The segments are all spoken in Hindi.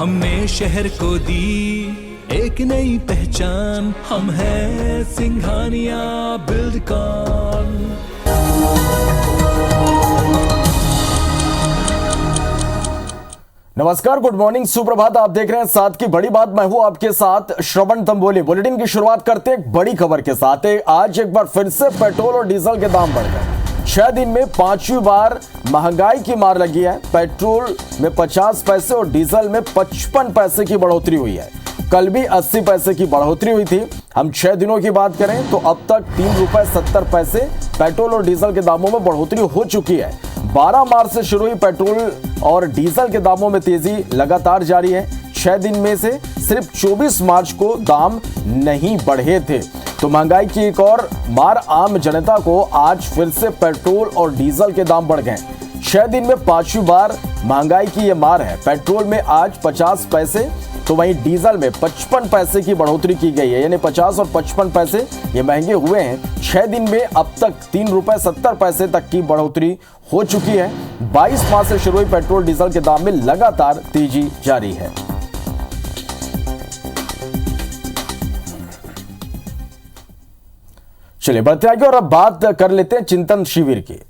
हमने शहर को दी एक नई पहचान, हम हैं सिंघानिया बिल्डकॉन। नमस्कार, गुड मॉर्निंग, सुप्रभात। आप देख रहे हैं साथ की बड़ी बात। मैं हूं आपके साथ श्रवण तंबोली। बुलेटिन की शुरुआत करते हैं एक बड़ी खबर के साथ। आज एक बार फिर से पेट्रोल और डीजल के दाम बढ़ गए। 6 दिन में 5वीं बार महंगाई की मार लगी है। पेट्रोल में 50 पैसे और डीजल में 55 पैसे की बढ़ोतरी हुई है। कल भी 80 पैसे की बढ़ोतरी हुई थी। हम 6 दिनों की बात करें तो अब तक 3 रुपए 70 पैसे पेट्रोल और डीजल के दामों में बढ़ोतरी हो चुकी है। 12 मार्च से शुरू हुई पेट्रोल और डीजल के दामों में तेजी लगातार जारी है। 6 दिन में से सिर्फ 24 मार्च को दाम नहीं बढ़े थे। तो महंगाई की एक और मार आम जनता को आज फिर से पेट्रोल और डीजल के दाम बढ़ गए। 6 दिन में 5वीं बार महंगाई की यह मार है। पेट्रोल में आज 50 पैसे तो वहीं डीजल में 55 पैसे की बढ़ोतरी की गई है, यानी 50 और 55 पैसे ये महंगे हुए हैं। 6 दिन में अब तक 3 रुपए 70 पैसे तक की बढ़ोतरी हो चुकी है। 22 मार्च से शुरू हुई पेट्रोल डीजल के दाम में लगातार तेजी जारी है। चलिए बढ़ते आगे और अब बात कर लेते हैं चिंतन शिविर की।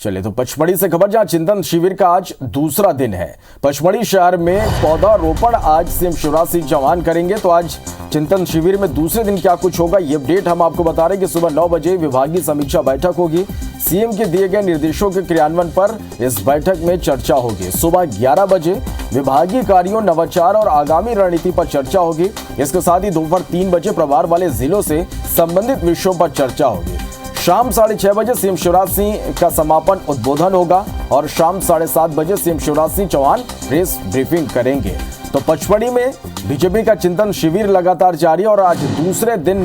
चलिए तो पचमढ़ी से खबर, जहां चिंतन शिविर का आज दूसरा दिन है। पचमढ़ी शहर में पौधारोपण आज सीएम शिवराज सिंह चौहान करेंगे। तो आज चिंतन शिविर में दूसरे दिन क्या कुछ होगा, ये अपडेट हम आपको बता रहे हैं कि सुबह 9 बजे विभागीय समीक्षा बैठक होगी। सीएम के दिए गए निर्देशों के क्रियान्वयन पर इस बैठक में चर्चा होगी। सुबह 11 बजे विभागीय कार्यों, नवाचार और आगामी रणनीति पर चर्चा होगी। इसके साथ ही दोपहर 3 बजे प्रभार वाले जिलों से संबंधित विषयों पर चर्चा होगी। शाम 6:30 बजे सीएम शिवराज सिंह का समापन उद्बोधन होगा और शाम 7:30 बजे CM Shivraj Singh Chouhan press briefing करेंगे। तो पचमढ़ी में बीजेपी का चिंतन शिविर लगातार जारी और आज दूसरे दिन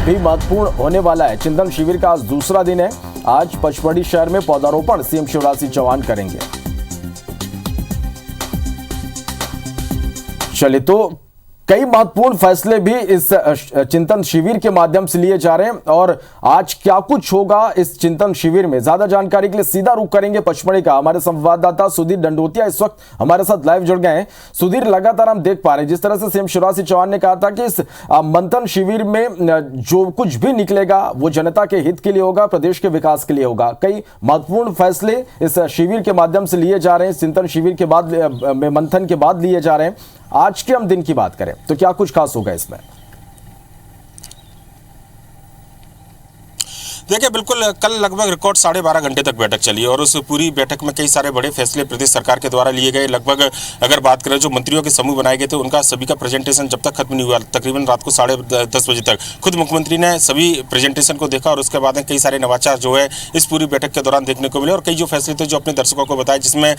भी महत्वपूर्ण होने वाला है। चिंतन शिविर का आज दूसरा दिन है। आज पचमढ़ी शहर में पौधारोपण सीएम शिवराज सिंह चौहान करेंगे। चलिए तो कई महत्वपूर्ण फैसले भी इस चिंतन शिविर के माध्यम से लिए जा रहे हैं और आज क्या कुछ होगा इस चिंतन शिविर में, ज्यादा जानकारी के लिए सीधा रुख करेंगे पचमढ़ी का। हमारे संवाददाता सुधीर डंडोतिया इस वक्त हमारे साथ लाइव जुड़ गए हैं। सुधीर, लगातार हम देख पा रहे हैं जिस तरह से सीएम शिवराज सिंह चौहान ने कहा था कि इस मंथन शिविर में जो कुछ भी निकलेगा वो जनता के हित के लिए होगा, प्रदेश के विकास के लिए होगा। कई महत्वपूर्ण फैसले इस शिविर के माध्यम से लिए जा रहे हैं। चिंतन शिविर के बाद में मंथन के बाद लिए जा रहे हैं। आज के हम दिन की बात करें तो क्या कुछ खास होगा इसमें? देखिए, बिल्कुल कल लगभग रिकॉर्ड 12.5 घंटे तक बैठक चली और उस पूरी बैठक में कई सारे बड़े फैसले प्रदेश सरकार के द्वारा लिए गए। लगभग अगर बात करें जो मंत्रियों के समूह बनाए गए थे उनका सभी का प्रेजेंटेशन जब तक खत्म नहीं हुआ, तकरीबन रात को 10:30 बजे तक खुद मुख्यमंत्री ने सभी प्रेजेंटेशन को देखा और उसके बाद में कई सारे नवाचार जो है इस पूरी बैठक के दौरान देखने को मिले और कई जो फैसले थे जो अपने दर्शकों को बताए, जिसमें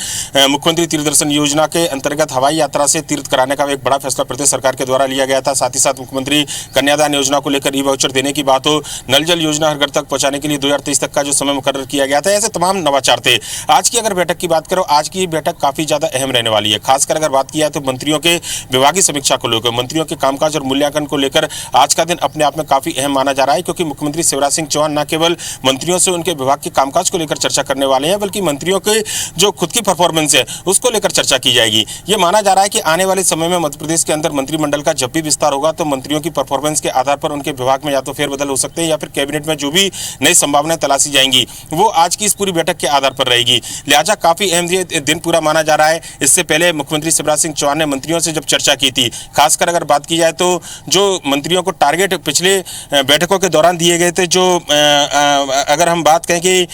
मुख्यमंत्री तीर्थ दर्शन योजना के अंतर्गत हवाई यात्रा से तीर्थ कराने का एक बड़ा फैसला प्रदेश सरकार के द्वारा लिया गया था। साथ ही साथ मुख्यमंत्री कन्यादान योजना को लेकर ई-वाउचर देने की बात हो, नल जल योजना हर घर तक पहुंचाने के लिए 2023 तक का जो समय मुकर्रर किया गया था, ऐसे तमाम नवाचार थे। आज की अगर बैठक की बात करो, आज की बैठक काफी ज्यादा अहम रहने वाली है। खासकर अगर बात किया तो मंत्रियों के विभागीय समीक्षा को लेकर, मंत्रियों के कामकाज और मूल्यांकन को लेकर आज का दिन अपने आप में काफी अहम माना जा रहा है, क्योंकि मुख्यमंत्री शिवराज सिंह चौहान न केवल मंत्रियों से उनके विभाग के कामकाज को लेकर चर्चा करने वाले हैं, बल्कि मंत्रियों के जो खुद की परफॉर्मेंस है उसको लेकर चर्चा की जाएगी। ये माना जा रहा है कि आने वाले समय में मध्य प्रदेश के अंदर मंत्रिमंडल का जब भी विस्तार होगा तो मंत्रियों की परफॉर्मेंस के आधार पर उनके विभाग में या तो फेरबदल हो सकते हैं या फिर कैबिनेट में जो भी नई संभावनाएं तलाशी जाएंगी वो आज की इस पूरी बैठक के आधार पर रहेगी। लिहाजा काफी अहम दिन पूरा माना जा रहा है। इससे पहले मुख्यमंत्री शिवराज सिंह चौहान ने मंत्रियों से जब चर्चा की थी, खासकर अगर बात की जाए तो जो मंत्रियों को टारगेट पिछले बैठकों के दौरान दिए गए थे, जो अगर हम बात कहें कि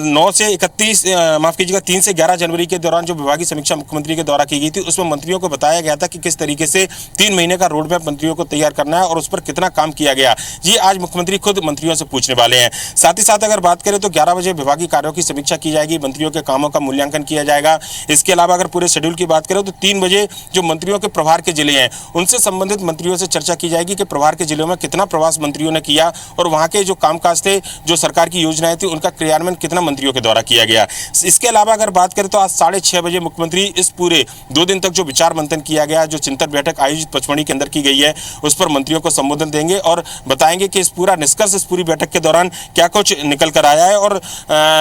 9 से 31 माफ कीजिएगा 3 से 11 जनवरी के दौरान जो विभागीय समीक्षा मुख्यमंत्री के द्वारा की गई थी, उसमें मंत्रियों को बताया गया था कि किस तरीके से 3 महीने का रोड मैप मंत्रियों को तैयार करना है और उस पर कितना काम किया गया। ये आज मुख्यमंत्री खुद मंत्रियों से पूछने वाले हैं। साथ ही साथ अगर बात करें तो 11 बजे विभागीय कार्यों की समीक्षा की जाएगी, मंत्रियों के कामों का मूल्यांकन किया जाएगा। इसके अलावा अगर पूरे शेड्यूल की बात करें तो 3 बजे जो मंत्रियों के प्रभार के जिले हैं उनसे संबंधित मंत्रियों से चर्चा की जाएगी कि प्रभार के जिलों में कितना प्रवास मंत्रियों ने किया और वहां के जो कामकाज थे, जो सरकार की योजनाएं थी, उनका क्रियान्वयन कितना मंत्रियों के द्वारा किया गया। इसके अलावा अगर बात करें तो आज 6:30 बजे मुख्यमंत्री इस पूरे 2 दिन तक जो विचार मंथन किया गया, जो चिंतन बैठक आयोजित पचमढ़ी के अंदर की गई है, उस पर मंत्रियों को संबोधन देंगे और बताएंगे कि इस पूरा निष्कर्ष इस पूरी बैठक के दौरान क्या कुछ निकल कर आया है। और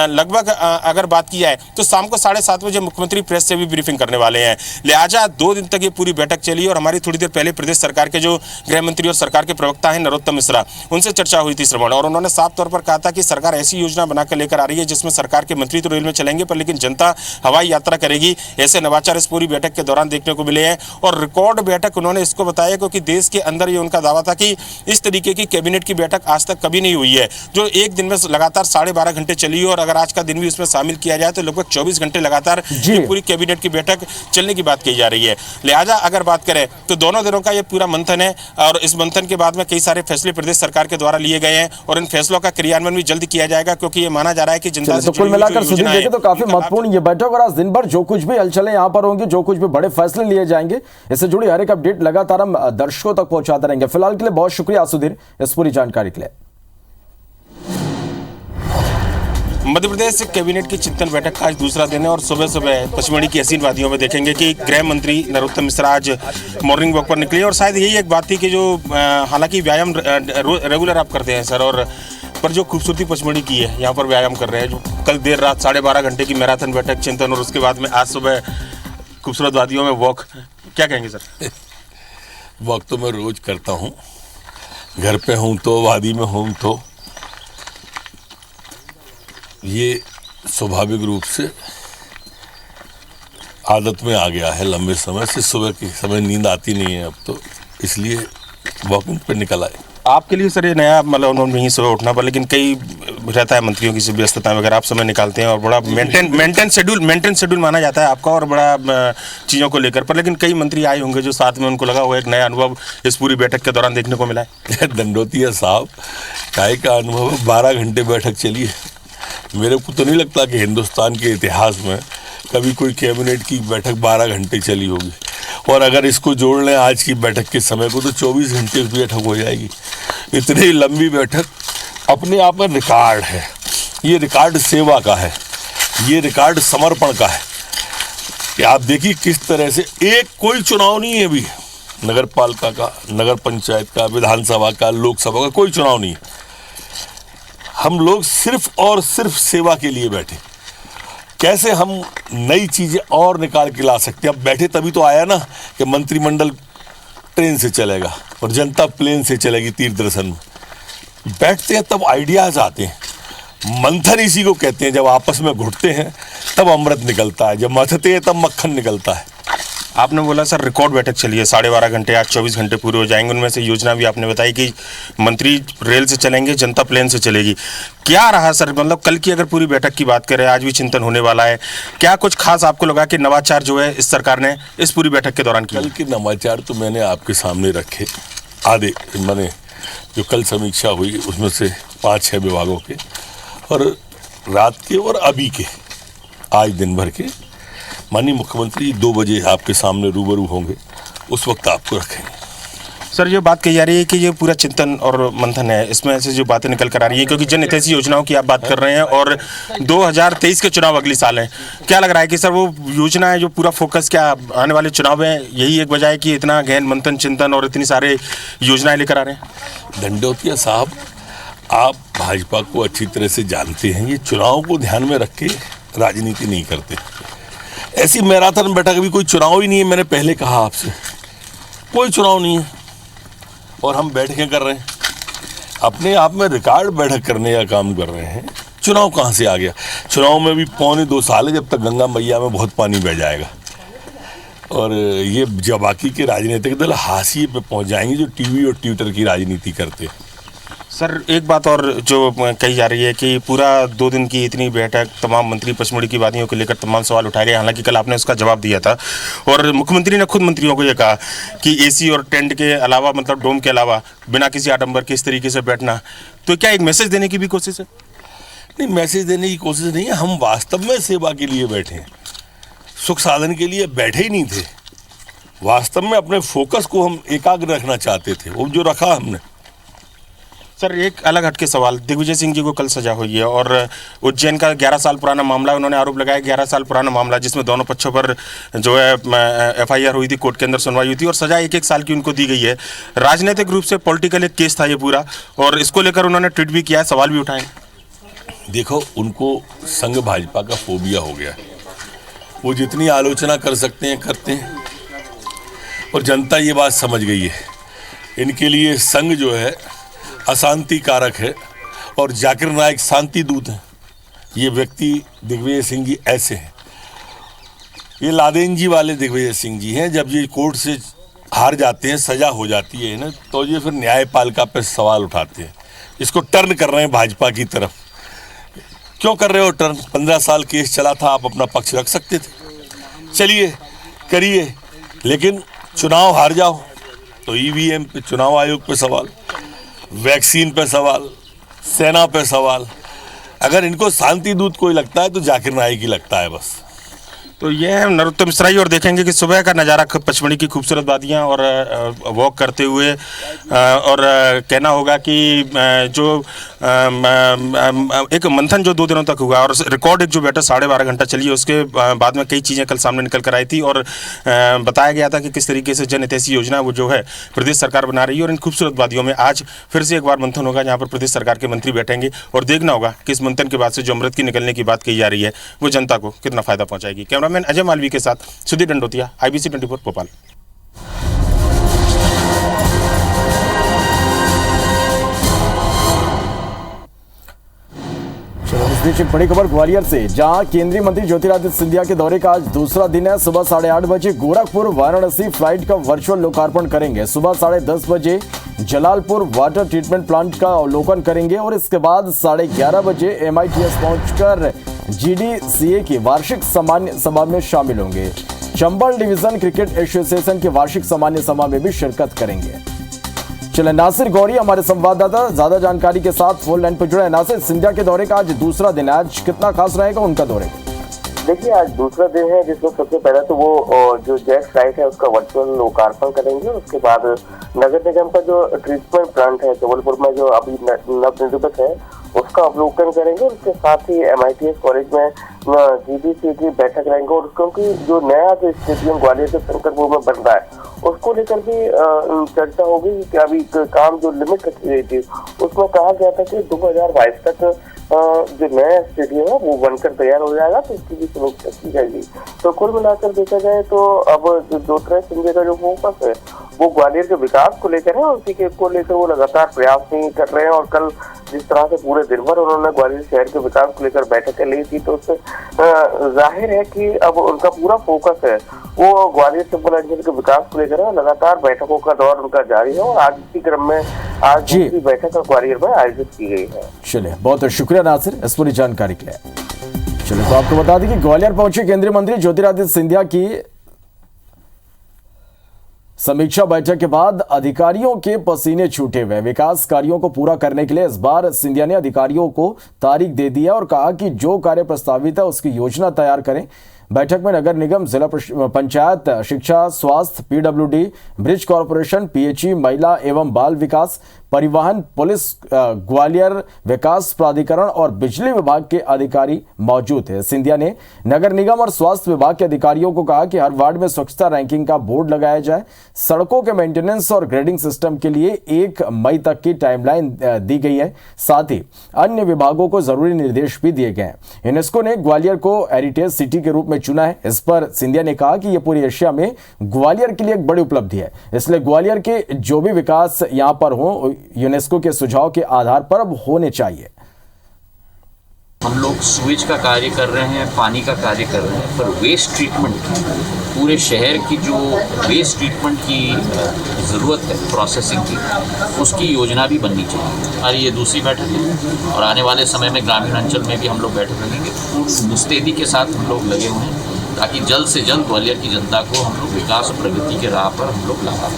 लगभग अगर बात की जाए तो शाम को 7:30 बजे मुख्यमंत्री प्रेस से भी ब्रीफिंग करने वाले हैं। लिहाजा 2 दिन तक ये पूरी बैठक चली और हमारी थोड़ी देर पहले प्रदेश सरकार के जो गृह मंत्री और सरकार के प्रवक्ता हैं नरोत्तम मिश्रा, उनसे चर्चा हुई थी श्रवण, और उन्होंने साफ तौर पर कहा था कि सरकार ऐसी योजना बनाकर लेकर आ रही है जिसमें सरकार के मंत्री तो रेल में चलेंगे पर लेकिन जनता हवाई यात्रा करेगी। ऐसे नवाचार इस पूरी बैठक के दौरान देखने को मिले हैं और रिकॉर्ड बैठक उन्होंने इसको बताया क्योंकि देश के अंदर ये उनका दावा था कि इस तरीके की कैबिनेट की बैठक आज तक कभी नहीं हुई है, जो एक दिन में लगातार 12.5 घंटे चली और अगर आज का दिन भी उसमें शामिल किया जाए तो लगभग 24 घंटे लगातार ये पूरी कैबिनेट की बैठक चलने की बात कही जा रही है। लिहाजा अगर बात करें तो दोनों दिनों का ये पूरा मंथन है और इस मंथन के बाद में कई सारे फैसले प्रदेश सरकार के द्वारा लिए गए हैं और इन फैसलों का क्रियान्वयन भी जल्द किया जाएगा क्योंकि ये माना जा रहा है कि जनता से कुल मिलाकर सुधीर देखें तो काफी महत्वपूर्ण ये बैठक और आज दिन भर जो कुछ भी हलचलें यहाँ पर होंगी, जो कुछ भी बड़े फैसले लिए जाएंगे, इससे जुड़ी हर एक अपडेट लगातार हम दर्शकों तक पहुंचाते रहेंगे। फिलहाल के लिए बहुत शुक्रिया सुधीर इस पूरी जानकारी के लिए। मध्य प्रदेश कैबिनेट की चिंतन बैठक का आज दूसरा दिन है और सुबह सुबह पचमढ़ी की हसीन वादियों में देखेंगे कि गृह मंत्री नरोत्तम मिश्रा आज मॉर्निंग वॉक पर निकले और शायद यही एक बात थी कि जो हालांकि व्यायाम रेगुलर आप करते हैं सर, और पर जो खूबसूरती पचमढ़ी की है यहाँ पर व्यायाम कर रहे हैं, जो कल देर रात 12.5 घंटे की मैराथन बैठक चिंतन और उसके बाद में आज सुबह खूबसूरत वादियों में वॉक, क्या कहेंगे सर? वॉक तो मैं रोज करता हूँ, घर पे हूँ तो वादी में हूँ तो ये स्वाभाविक रूप से आदत में आ गया है लंबे समय से। सुबह के समय नींद आती नहीं है अब तो, इसलिए वॉकिंग पे निकल आए। आपके लिए सर ये नया मतलब नहीं सुबह उठना पर, लेकिन कई रहता है मंत्रियों की व्यस्तता में, अगर आप समय निकालते हैं और बड़ा मेंटेन शेड्यूल माना जाता है आपका और बड़ा चीज़ों को लेकर, पर लेकिन कई मंत्री आए होंगे जो साथ में उनको लगा हुआ एक नया अनुभव इस पूरी बैठक के दौरान देखने को मिला है। दंडोतिया साहब, काय का अनुभव 12 घंटे बैठक चली है। मेरे को तो नहीं लगता कि हिंदुस्तान के इतिहास में कभी कोई कैबिनेट की बैठक 12 घंटे चली होगी, और अगर इसको जोड़ लें आज की बैठक के समय को तो 24 घंटे की बैठक हो जाएगी। इतनी लंबी बैठक अपने आप में रिकॉर्ड है। ये रिकॉर्ड सेवा का है, ये रिकॉर्ड समर्पण का है कि आप देखिए किस तरह से एक कोई चुनाव नहीं है अभी, नगर पालिका का, नगर पंचायत का, विधानसभा का, लोकसभा का कोई चुनाव नहीं है। हम लोग सिर्फ और सिर्फ सेवा के लिए बैठे। कैसे हम नई चीज़ें और निकाल के ला सकते हैं। अब बैठे तभी तो आया ना कि मंत्रिमंडल ट्रेन से चलेगा और जनता प्लेन से चलेगी तीर्थ दर्शन में। बैठते हैं तब आइडियाज आते हैं। मंथन इसी को कहते हैं, जब आपस में घुटते हैं तब अमृत निकलता है, जब मथते हैं तब मक्खन निकलता है। आपने बोला सर रिकॉर्ड बैठक चली है, 12.5 घंटे, आज 24 घंटे पूरे हो जाएंगे। उनमें से योजना भी आपने बताई कि मंत्री रेल से चलेंगे, जनता प्लेन से चलेगी। क्या रहा सर, मतलब कल की अगर पूरी बैठक की बात करें, आज भी चिंतन होने वाला है, क्या कुछ खास आपको लगा कि नवाचार जो है इस सरकार ने इस पूरी बैठक के दौरान किया? कल के नवाचार तो मैंने आपके सामने रखे आधे, मैंने जो कल समीक्षा हुई उसमें से 5-6 विभागों के, और रात के और अभी के, आज दिन भर के। माननीय मुख्यमंत्री 2 बजे आपके सामने रूबरू होंगे, उस वक्त आपको रखेंगे। सर ये बात कही जा रही है कि ये पूरा चिंतन और मंथन है, इसमें ऐसे जो बातें निकल कर आ रही है, क्योंकि जन हितैषी योजनाओं की आप बात कर रहे हैं और 2023 के चुनाव अगले साल हैं। क्या लग रहा है कि सर वो योजना है जो पूरा फोकस क्या आने वाले चुनाव में यही एक वजह है कि इतना गहन मंथन चिंतन और इतनी सारे योजनाएं लेकर आ रहे हैं? दंडोतिया साहब, आप भाजपा को अच्छी तरह से जानते हैं, ये चुनाव को ध्यान में रख के राजनीति नहीं करते। ऐसी मैराथन बैठक अभी कोई चुनाव ही नहीं है। मैंने पहले कहा आपसे कोई चुनाव नहीं है और हम बैठकें कर रहे हैं, अपने आप में रिकॉर्ड बैठक करने का काम कर रहे हैं। चुनाव कहाँ से आ गया? चुनाव में भी 1.25 साल है, जब तक गंगा मैया में बहुत पानी बह जाएगा और ये जब बाकी के राजनीतिक दल हाशिए पे पहुंच जाएंगे जो टीवी और ट्विटर की राजनीति करते हैं। सर एक बात और जो कही जा रही है कि पूरा 2 दिन की इतनी बैठक, तमाम मंत्री पचमढ़ी की वादियों को लेकर तमाम सवाल उठाए गए। हालांकि कल आपने उसका जवाब दिया था और मुख्यमंत्री ने खुद मंत्रियों को ये कहा कि एसी और टेंट के अलावा, मतलब डोम के अलावा, बिना किसी आडंबर के इस तरीके से बैठना, तो क्या एक मैसेज देने की भी कोशिश है? नहीं, मैसेज देने की कोशिश नहीं है। हम वास्तव में सेवा के लिए बैठे हैं, सुख साधन के लिए बैठे ही नहीं थे। वास्तव में अपने फोकस को हम एकाग्र रखना चाहते थे, वो जो रखा हमने। सर एक अलग हटके सवाल, दिग्विजय सिंह जी को कल सजा हुई है और उज्जैन का 11 साल पुराना मामला, उन्होंने आरोप लगाया 11 साल पुराना मामला जिसमें दोनों पक्षों पर जो है FIR हुई थी, कोर्ट के अंदर सुनवाई हुई थी और सजा 1-1 साल की उनको दी गई है। राजनीतिक रूप से पॉलिटिकल एक केस था ये पूरा और इसको लेकर उन्होंने ट्वीट भी किया है, सवाल भी उठाए। देखो, उनको संघ भाजपा का फोबिया हो गया, वो जितनी आलोचना कर सकते हैं करते हैं और जनता ये बात समझ गई है। इनके लिए संघ जो है अशांति कारक है और जाकिर नाइक शांति दूत हैं। ये व्यक्ति दिग्विजय सिंह जी ऐसे हैं, ये लादेन जी वाले दिग्विजय सिंह जी हैं। जब ये कोर्ट से हार जाते हैं, सजा हो जाती है ना, तो ये फिर न्यायपालिका पर सवाल उठाते हैं, इसको टर्न कर रहे हैं भाजपा की तरफ। क्यों कर रहे हो टर्न? 15 साल केस चला था, आप अपना पक्ष रख सकते थे, चलिए करिए, लेकिन चुनाव हार जाओ तो EVM पे, चुनाव आयोग पे सवाल, वैक्सीन पे सवाल, सेना पे सवाल। अगर इनको शांति दूत कोई लगता है तो जाकिर नाइक ही लगता है बस। तो ये है नरोत्तम मिश्रा जी और देखेंगे कि सुबह का नज़ारा पचमढ़ी की खूबसूरत वादियाँ और वॉक करते हुए और कहना होगा कि जो एक मंथन जो 2 दिनों तक हुआ और रिकॉर्ड एक जो बैठक 12.5 घंटा चली है, उसके बाद में कई चीज़ें कल सामने निकल कर आई थी और बताया गया था कि किस तरीके से जन हितैषी योजना वो जो है प्रदेश सरकार बना रही है। और इन खूबसूरत वादियों में आज फिर से एक बार मंथन होगा जहाँ पर प्रदेश सरकार के मंत्री बैठेंगे और देखना होगा कि इस मंथन के बाद से जो अमृत की निकलने की बात कही जा रही है वो जनता को कितना फायदा पहुँचाएगी। कैमरामैन अजय मालवी के साथ सुधीर डंडोतिया, IBC 24 भोपाल। इस बीच एक बड़ी खबर ग्वालियर से, जहां केंद्रीय मंत्री ज्योतिरादित्य सिंधिया के दौरे का आज दूसरा दिन है। सुबह 8:30 बजे गोरखपुर वाराणसी फ्लाइट का वर्चुअल लोकार्पण करेंगे। सुबह 10:30 बजे जलालपुर वाटर ट्रीटमेंट प्लांट का अवलोकन करेंगे और इसके बाद 11:30 बजे MITS पहुंचकर GDCA की वार्षिक सामान्य सभा में शामिल होंगे। चंबल डिवीजन क्रिकेट एसोसिएशन की वार्षिक सामान्य सभा में भी शिरकत करेंगे। चले नासिर गौरी हमारे संवाददाता ज्यादा जानकारी के साथ फोन लाइन पर जुड़े हैं। नासिर, सिंधिया के दौरे का आज दूसरा दिन है, आज कितना खास रहेगा उनका दौरे? देखिए, आज दूसरा दिन है जिसमें सबसे पहले तो वो जो जेट फ्लाइट है उसका वर्चुअल लोकार्पण करेंगे। उसके बाद नगर निगम का जो ट्रीटमेंट प्लांट है जबलपुर में जो अभी नवनिर्मित है उसका अवलोकन करेंगे। उसके साथ ही MITS कॉलेज में GDCA की बैठक रहेंगे और क्योंकि जो नया जो स्टेडियम ग्वालियर के शंकरपुर में बन रहा है उसको लेकर भी चर्चा होगी कि अभी काम जो लिमिट रखी गई थी उसमें कहा गया था कि 2022 तक जो नया स्टेडियम है वो बनकर तैयार हो जाएगा, तो इसकी भी समीक्षा की जाएगी। तो कुल मिलाकर देखा जाए तो अब ज्योतिरादित्य सिंधिया का जो फोकस है वो ग्वालियर के विकास को लेकर है और उसी के को लेकर वो लगातार प्रयास नहीं कर रहे हैं। और कल जिस तरह से पूरे दिन भर उन्होंने ग्वालियर शहर के विकास को लेकर बैठकें ली थी, तो उससे जाहिर है कि अब उनका पूरा फोकस है वो ग्वालियर चंबल अंचल के विकास को लेकर है। लगातार बैठकों का दौर उनका जारी है और आज इसी क्रम में आज दूसरी बैठक ग्वालियर में आयोजित की गई है। चलिए, बहुत शुक्रिया नासिर इस पूरी जानकारी के लिए। चलिए, तो आपको बता दें कि ग्वालियर पहुंचे केंद्रीय मंत्री ज्योतिरादित्य सिंधिया की समीक्षा बैठक के बाद अधिकारियों के पसीने छूटे हुए। विकास कार्यों को पूरा करने के लिए इस बार सिंधिया ने अधिकारियों को तारीख दे दी है और कहा कि जो कार्य प्रस्तावित है उसकी योजना तैयार करें। बैठक में नगर निगम, जिला पंचायत, शिक्षा, स्वास्थ्य, PWD, ब्रिज कॉरपोरेशन, PHE, महिला एवं बाल विकास, परिवहन, पुलिस, ग्वालियर विकास प्राधिकरण और बिजली विभाग के अधिकारी मौजूद थे। सिंधिया ने नगर निगम और स्वास्थ्य विभाग के अधिकारियों को कहा कि हर वार्ड में स्वच्छता रैंकिंग का बोर्ड लगाया जाए। सड़कों के मेंटेनेंस और ग्रेडिंग सिस्टम के लिए 1 मई तक की टाइमलाइन दी गई है। साथ ही अन्य विभागों को जरूरी निर्देश भी दिए गए हैं। यूनेस्को ने ग्वालियर को हेरिटेज सिटी के रूप में चुना है। इस पर सिंधिया ने कहा कि यह पूरी एशिया में ग्वालियर के लिए एक बड़ी उपलब्धि है, इसलिए ग्वालियर के जो भी विकास यहां पर हो यूनेस्को के सुझाव के आधार पर अब होने चाहिए। हम लोग स्विच का कार्य कर रहे हैं, पानी का कार्य कर रहे हैं, पर वेस्ट ट्रीटमेंट पूरे शहर की जो वेस्ट ट्रीटमेंट की ज़रूरत है प्रोसेसिंग की, उसकी योजना भी बननी चाहिए। और ये दूसरी बैठक है और आने वाले समय में ग्रामीण अंचल में भी हम लोग बैठक रखेंगे। पूर्ण मुस्तैदी के साथ हम लोग लगे हुए हैं ताकि जल्द से जल्द ग्वालियर की जनता को हम लोग विकास और प्रगति के राह पर हम लोग ला पाएं।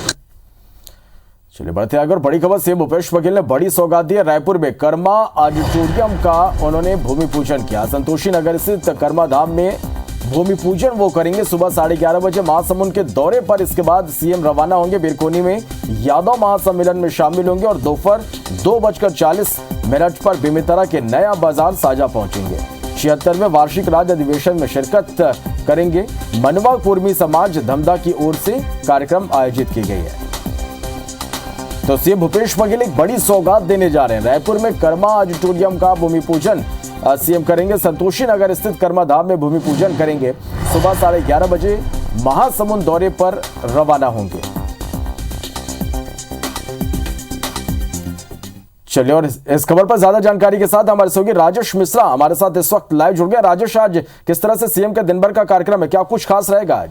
चलिए, बढ़ते आगे और बड़ी खबर से भूपेश बघेल ने बड़ी सौगात दी है। रायपुर में कर्मा ऑडिटोरियम का उन्होंने भूमि पूजन किया। संतोषी नगर स्थित कर्मा धाम में भूमि पूजन वो करेंगे सुबह 11:30 बजे महासमुंद के दौरे पर। इसके बाद सीएम रवाना होंगे बिरकोनी में यादव महासम्मेलन में शामिल होंगे और दोपहर 2:40 पर बेमेतरा के नया बाजार साजा पहुंचेंगे। 76वें वार्षिक राज्य अधिवेशन में शिरकत करेंगे। मनवा कुर्मी समाज धमधा की ओर से कार्यक्रम आयोजित की गई है। तो सीएम भूपेश बघेल एक बड़ी सौगात देने जा रहे हैं। रायपुर में कर्मा ऑडिटोरियम का भूमि पूजन सीएम करेंगे। संतोषी नगर स्थित कर्मा धाम में भूमि पूजन करेंगे। सुबह 11:30 बजे महासमुंद दौरे पर रवाना होंगे। चलिए, और इस खबर पर ज्यादा जानकारी के साथ हमारे सहयोगी राजेश मिश्रा हमारे साथ इस वक्त लाइव जुड़ गया। राजेश, आज किस तरह से सीएम का दिन भर का कार्यक्रम है, क्या कुछ खास रहेगा आज?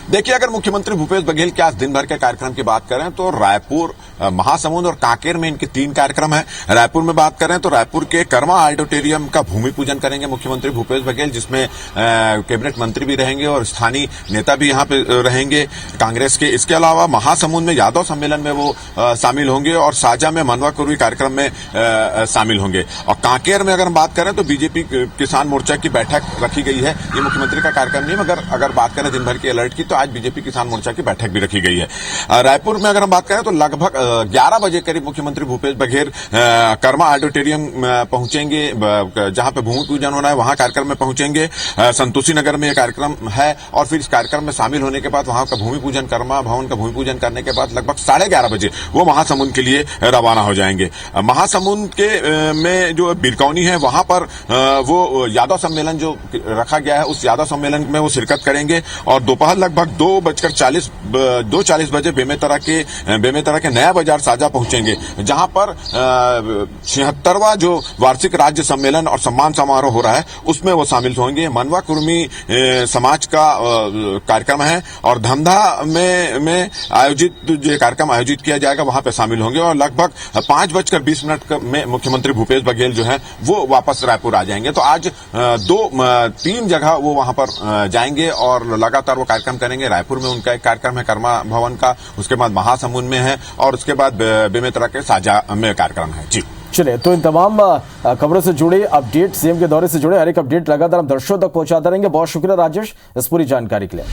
देखिए, अगर मुख्यमंत्री भूपेश बघेल के आज दिन भर के कार्यक्रम की बात करें तो रायपुर, महासमुंद और कांकेर में इनके 3 कार्यक्रम हैं। रायपुर में बात करें तो रायपुर के कर्मा ऑडिटोरियम का भूमि पूजन करेंगे मुख्यमंत्री भूपेश बघेल, जिसमें कैबिनेट मंत्री भी रहेंगे और स्थानीय नेता भी यहां पे रहेंगे कांग्रेस के। इसके अलावा महासमुंद में यादव सम्मेलन में वो शामिल होंगे और साजा में मनवा कुर्मी कार्यक्रम में शामिल होंगे। और कांकेर में अगर हम बात करें तो बीजेपी किसान मोर्चा की बैठक रखी गई है। ये मुख्यमंत्री का कार्यक्रम नहीं, मगर अगर बात करें दिन भर की अलर्ट की तो आज बीजेपी किसान मोर्चा की बैठक भी रखी गई है। रायपुर में अगर हम बात करें तो लगभग 11 बजे करीब मुख्यमंत्री भूपेश बघेल कर्मा ऑडिटोरियम पहुंचेंगे, जहां पे भूमि पूजन होना है वहां कार्यक्रम में पहुंचेंगे। संतोषी नगर में यह कार्यक्रम है और फिर इस कार्यक्रम में शामिल होने के बाद वहां का भूमि पूजन, कर्मा भवन का भूमि पूजन करने के बाद लगभग 11:30 बजे वो महासमुंद के लिए रवाना हो जाएंगे। महासमुंद के में जो बिरकौनी है वहां पर वो यादव सम्मेलन जो रखा गया है उस यादव सम्मेलन में वो शिरकत करेंगे और दोपहर लगभग 2:40 बजे बेमेतरा के नया बाजार साजा पहुंचेंगे, जहां पर 76वां जो वार्षिक राज्य सम्मेलन और सम्मान समारोह हो रहा है उसमें वो शामिल होंगे। मनवा कुर्मी समाज का कार्यक्रम है और धमधा में आयोजित जो कार्यक्रम आयोजित किया जाएगा वहां पे शामिल होंगे और लगभग 5:20 में मुख्यमंत्री भूपेश बघेल जो है वो वापस रायपुर आ जाएंगे। तो आज 3 जगह वो वहां पर जाएंगे और लगातार वो कार्यक्रम करेंगे। रायपुर में उनका एक कार्यक्रम है कर्मा भवन का, उसके बाद महासमुंद में है और उसके बाद बेमेतरा के साजा में कार्यक्रम है। जी चलिए, तो इन तमाम खबरों से जुड़े अपडेट, सीएम के दौरे से जुड़े हर एक अपडेट लगातार हम दर्शकों तक पहुंचाते रहेंगे। बहुत शुक्रिया राजेश इस पूरी जानकारी के लिए।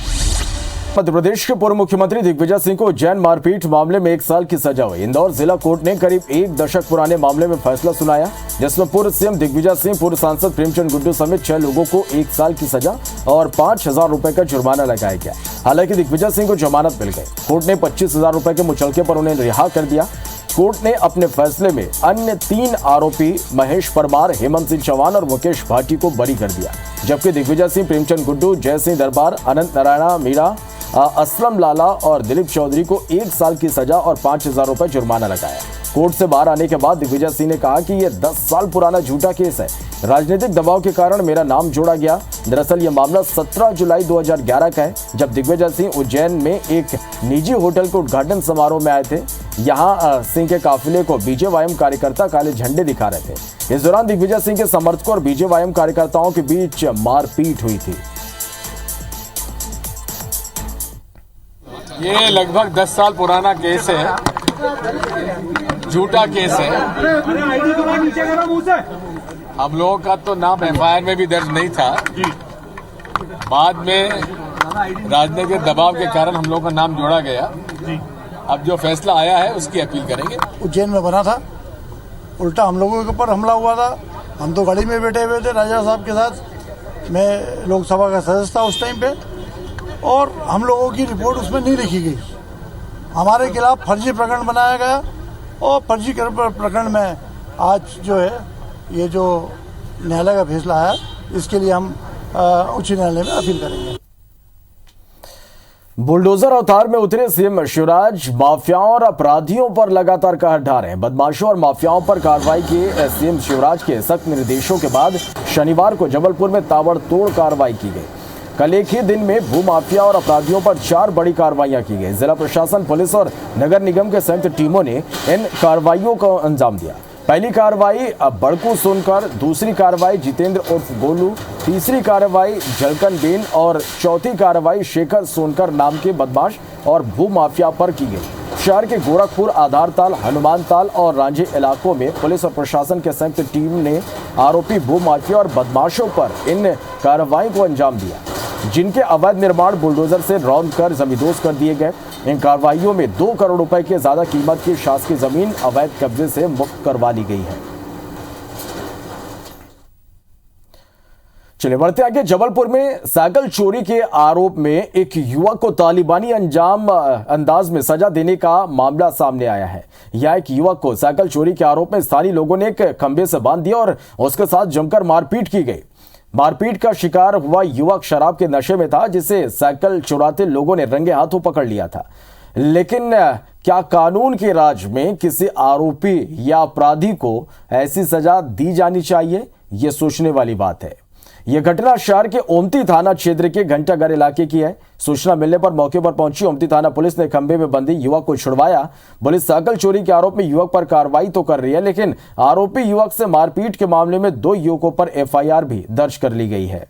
मध्य प्रदेश के पूर्व मुख्यमंत्री दिग्विजय सिंह को उज्जैन मारपीट मामले में 1 साल की सजा हुई। इंदौर जिला कोर्ट ने करीब 1 दशक पुराने मामले में फैसला सुनाया, जिसमें पूर्व सीएम दिग्विजय सिंह, पूर्व सांसद प्रेमचंद गुड्डू समेत 6 लोगों को 1 साल की सजा और 5,000 रुपए का जुर्माना लगाया गया। हालांकि दिग्विजय सिंह को जमानत मिल गई। कोर्ट ने 25,000 रुपए के मुचलके पर उन्हें रिहा कर दिया। कोर्ट ने अपने फैसले में अन्य 3 आरोपी महेश परमार, हेमंत सिंह चौहान और मुकेश भाटी को बरी कर दिया, जबकि दिग्विजय सिंह, प्रेमचंद गुड्डू, जय सिंह दरबार, अनंत नारायण मीणा, असलम लाला और दिलीप चौधरी को 1 साल की सजा और 5,000 रुपए जुर्माना लगाया। कोर्ट से बाहर आने के बाद दिग्विजय सिंह ने कहा कि यह 10 साल पुराना झूठा केस है। राजनीतिक दबाव के कारण मेरा नाम जोड़ा गया। दरअसल यह मामला 17 जुलाई 2011 का है, जब दिग्विजय सिंह उज्जैन में एक निजी होटल के उद्घाटन समारोह में आए थे। यहां सिंह के काफिले को बीजेवाईएम कार्यकर्ता काले झंडे दिखा रहे थे। इस दौरान दिग्विजय सिंह के समर्थकों और बीजेवाईएम कार्यकर्ताओं के बीच मारपीट हुई थी। ये लगभग 10 साल पुराना केस है, झूठा केस है। हम लोगों का तो नाम एफआईआर में भी दर्ज नहीं था। बाद में राजनीतिक दबाव के कारण हम लोगों का नाम जोड़ा गया। अब जो फैसला आया है उसकी अपील करेंगे। उज्जैन में बना था, उल्टा हम लोगों के ऊपर हमला हुआ था। हम तो गाड़ी में बैठे हुए थे राजा साहब के साथ। मैं लोकसभा का सदस्य था उस टाइम पे और हम लोगों की रिपोर्ट उसमें नहीं लिखी गई। हमारे खिलाफ फर्जी प्रकरण बनाया गया और फर्जी प्रकरण में आज जो है ये जो न्यायालय का फैसला है इसके लिए हम उच्च न्यायालय में अपील करेंगे। बुलडोजर अवतार में उतरे सीएम शिवराज माफियाओं और अपराधियों पर लगातार कहर ढा रहे हैं। बदमाशों और माफियाओं पर कार्रवाई के सीएम शिवराज के सख्त निर्देशों के बाद शनिवार को जबलपुर में ताबड़तोड़ कार्रवाई की गई। कल एक ही दिन में भूमाफिया और अपराधियों पर 4 बड़ी कार्रवाइयां की गई। जिला प्रशासन, पुलिस और नगर निगम के संयुक्त टीमों ने इन कार्रवाइयों को अंजाम दिया। पहली कार्रवाई बड़कू सोनकर, दूसरी कार्रवाई जितेंद्र उर्फ गोलू, तीसरी कार्रवाई झलकन बेन और चौथी कार्रवाई शेखर सोनकर नाम के बदमाश और भूमाफिया पर की गई। शहर के गोरखपुर, आधारताल, हनुमानताल और रांझी इलाकों में पुलिस और प्रशासन के संयुक्त टीम ने आरोपी भूमाफिया और बदमाशों पर इन कार्रवाई को अंजाम दिया, जिनके अवैध निर्माण बुलडोजर से रौंद कर जमींदोज कर दिए गए। इन कार्रवाइयों में 2 करोड़ रुपए के ज्यादा कीमत की शासकीय जमीन अवैध कब्जे से मुक्त करवा ली गई है। चलिए बढ़ते आगे। जबलपुर में साइकिल चोरी के आरोप में एक युवक को तालिबानी अंदाज में सजा देने का मामला सामने आया है। यह एक युवक को साइकिल चोरी के आरोप में स्थानीय लोगों ने एक खंभे से बांध दिया और उसके साथ जमकर मारपीट की गई। मारपीट का शिकार हुआ युवक शराब के नशे में था, जिसे साइकिल चुराते लोगों ने रंगे हाथों पकड़ लिया था। लेकिन क्या कानून के राज में किसी आरोपी या अपराधी को ऐसी सजा दी जानी चाहिए? यह सोचने वाली बात है। यह घटना शहर के ओमती थाना क्षेत्र के घंटाघर इलाके की है। सूचना मिलने पर मौके पर पहुंची ओमती थाना पुलिस ने खंभे में बंधी युवक को छुड़वाया। पुलिस साइकिल चोरी के आरोप में युवक पर कार्रवाई तो कर रही है, लेकिन आरोपी युवक से मारपीट के मामले में 2 युवकों पर एफआईआर भी दर्ज कर ली गई है।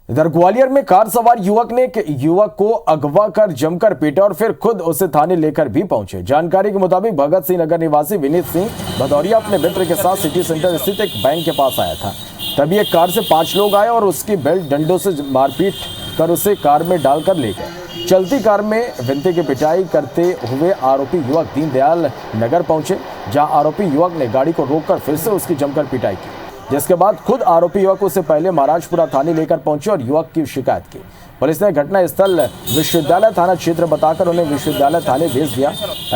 इधर ग्वालियर में कार सवार युवक ने एक युवक को अगवा कर जमकर पीटा और फिर खुद उसे थाने लेकर भी पहुंचे। जानकारी के मुताबिक भगत सिंह नगर निवासी विनीत सिंह भदौरिया अपने मित्र के साथ सिटी सेंटर स्थित एक बैंक के पास आया था। तभी एक कार से 5 लोग आए और उसकी बेल्ट डंडों से मारपीट कर उसे कार में डालकर ले गए। चलती कार में विनती की पिटाई करते हुए आरोपी युवक दीनदयाल नगर पहुंचे, जहां आरोपी युवक ने गाड़ी को रोककर फिर से उसकी जमकर पिटाई की, जिसके बाद खुद आरोपी युवक उससे पहले महाराजपुरा थाने लेकर पहुंचे और युवक की शिकायत की। पुलिस ने घटनास्थल विश्वविद्यालय थाना क्षेत्र बताकर उन्हें विश्वविद्यालय थाने भेज दिया।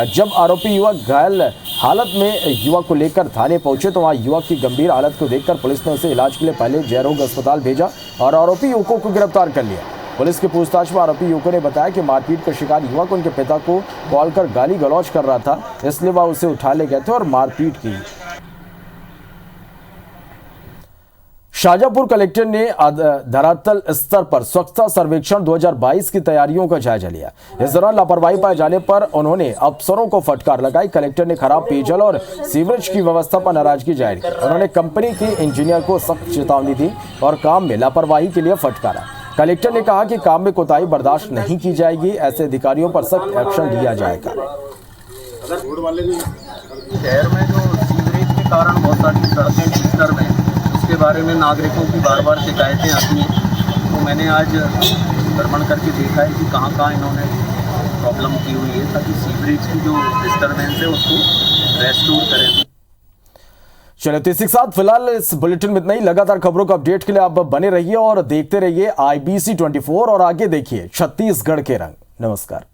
जब आरोपी युवक घायल हालत में युवक को लेकर थाने पहुंचे तो वहां युवक की गंभीर हालत को देखकर पुलिस ने उसे इलाज के लिए पहले जयरोग अस्पताल भेजा और आरोपी युवकों को गिरफ्तार कर लिया। पुलिस की पूछताछ में आरोपी युवकों ने बताया कि मारपीट का शिकार युवक उनके पिता को कॉल कर गाली गलौज कर रहा था, इसलिए वह उसे उठा ले गए थे और मारपीट की। शाहजहांपुर कलेक्टर ने धरातल स्तर पर स्वच्छता सर्वेक्षण 2022 की तैयारियों का जायजा लिया। इस दौरान लापरवाही पाए जाने पर उन्होंने अफसरों को फटकार लगाई। कलेक्टर ने खराब पेयजल और सीवरेज की व्यवस्था पर नाराजगी जाहिर की। उन्होंने कंपनी के इंजीनियर को सख्त चेतावनी दी और काम में लापरवाही के लिए फटकारा। कलेक्टर ने कहा कि काम में कोताही बर्दाश्त नहीं की जाएगी, ऐसे अधिकारियों पर सख्त एक्शन लिया जाएगा। शहर में जो सीवरेज के कारण बहुत सारी सड़कें डिस्टर्ब हैं, के बारे में नागरिकों की बार बार शिकायतें आती हैं। तो मैंने आज भ्रमण करके देखा है कि कहाँ इन्होंने प्रॉब्लम की हुई है, ताकि सीवरेज की जो डिस्टर्बेंस है उसको रेस्टोर करें। चलिए तो इसी के साथ फिलहाल इस बुलेटिन में इतना ही। लगातार खबरों को अपडेट के लिए आप बने रहिए और देखते रहिए IBC 24 और आगे देखिए छत्तीसगढ़ के रंग। नमस्कार।